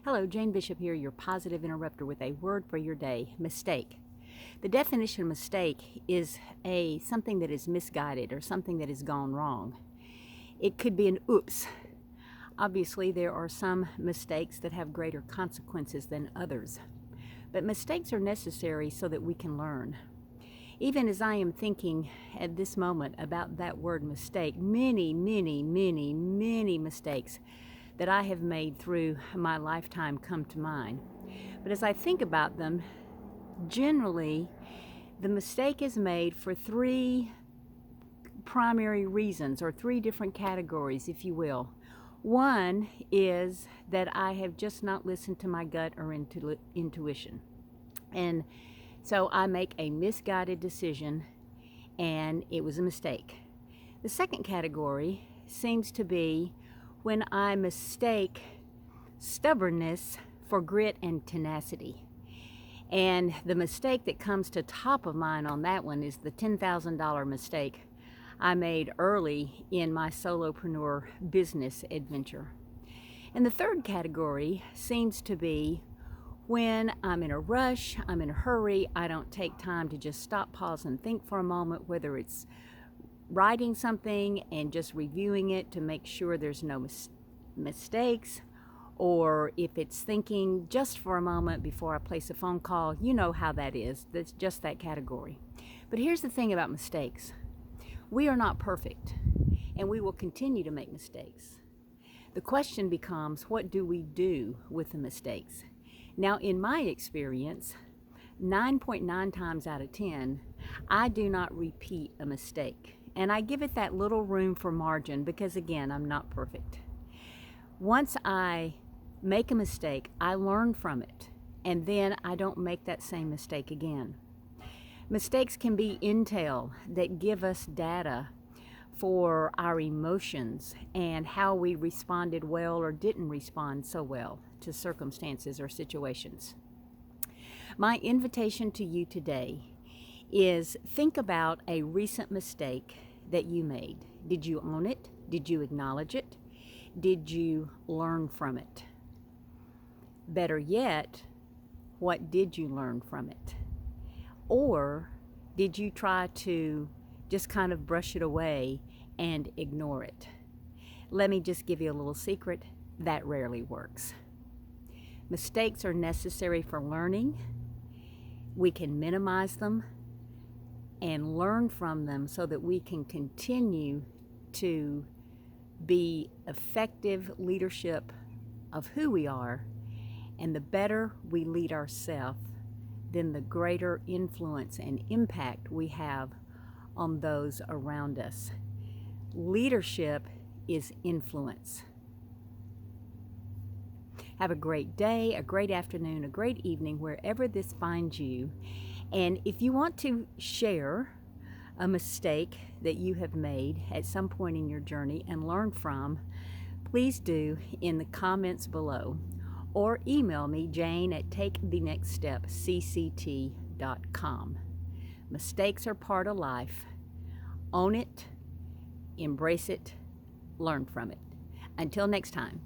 Hello, Jane Bishop here, your positive interrupter with a word for your day: mistake. The definition of mistake is something that is misguided or something that has gone wrong. It could be an oops. Obviously, there are some mistakes that have greater consequences than others, but mistakes are necessary so that we can learn. Even as I am thinking at this moment about that word mistake, many mistakes that I have made through my lifetime come to mind. But as I think about them, generally, the mistake is made for three primary reasons, or three different categories, if you will. One is that I have just not listened to my gut or intuition. And so I make a misguided decision, and it was a mistake. The second category seems to be when I mistake stubbornness for grit and tenacity. And the mistake that comes to top of mind on that one is the $10,000 mistake I made early in my solopreneur business adventure. And the third category seems to be when I'm in a rush, I'm in a hurry, I don't take time to just stop, pause, and think for a moment, whether it's writing something and just reviewing it to make sure there's no mistakes, or if it's thinking just for a moment before I place a phone call. You know how that is. That's just that category. But here's the thing about mistakes. We are not perfect, and we will continue to make mistakes. The question becomes, what do we do with the mistakes? Now, in my experience, 9.9 times out of 10, I do not repeat a mistake. And I give it that little room for margin because, again, I'm not perfect. Once I make a mistake, I learn from it, and then I don't make that same mistake again. Mistakes can be intel that give us data for our emotions and how we responded well or didn't respond so well to circumstances or situations. My invitation to you today is think about a recent mistake that you made. Did you own it? Did you acknowledge it? Did you learn from it? Better yet, what did you learn from it? Or did you try to just kind of brush it away and ignore it? Let me just give you a little secret. That rarely works. Mistakes are necessary for learning. We can minimize them and learn from them so that we can continue to be effective leadership of who we are. And the better we lead ourselves, then the greater influence and impact we have on those around us. Leadership is influence. Have a great day, a great afternoon, a great evening, wherever this finds you. And if you want to share a mistake that you have made at some point in your journey and learn from, please do in the comments below, or email me, jane@takethenextstepcct.com. Mistakes are part of life. Own it, embrace it, learn from it. Until next time.